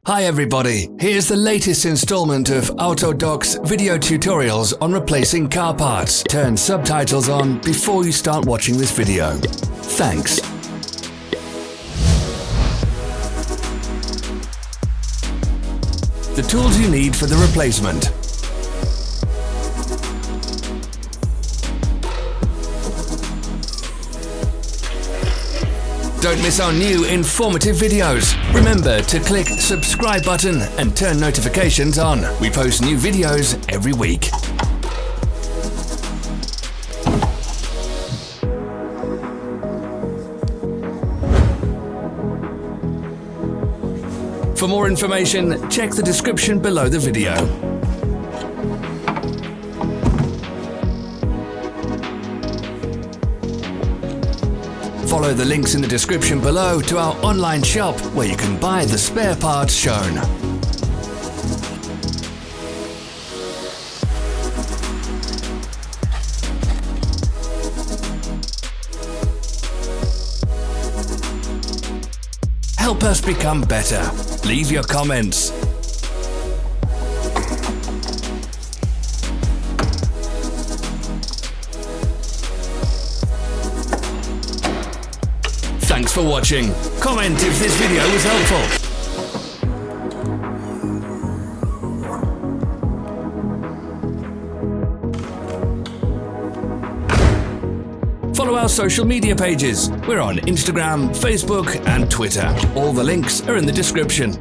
Hi everybody, here's the latest installment of Autodoc's video tutorials on replacing car parts. Turn subtitles on before you start watching this video. Thanks. The tools you need for the replacement. Don't miss our new informative videos. Remember to click subscribe button and turn notifications on. We post new videos every week. For more information, check the description below the video. Follow the links in the description below to our online shop where you can buy the spare parts shown. Help us become better. Leave your comments. Thanks for watching. Comment if this video was helpful. Follow our social media pages. We're on Instagram, Facebook and Twitter. All the links are in the description.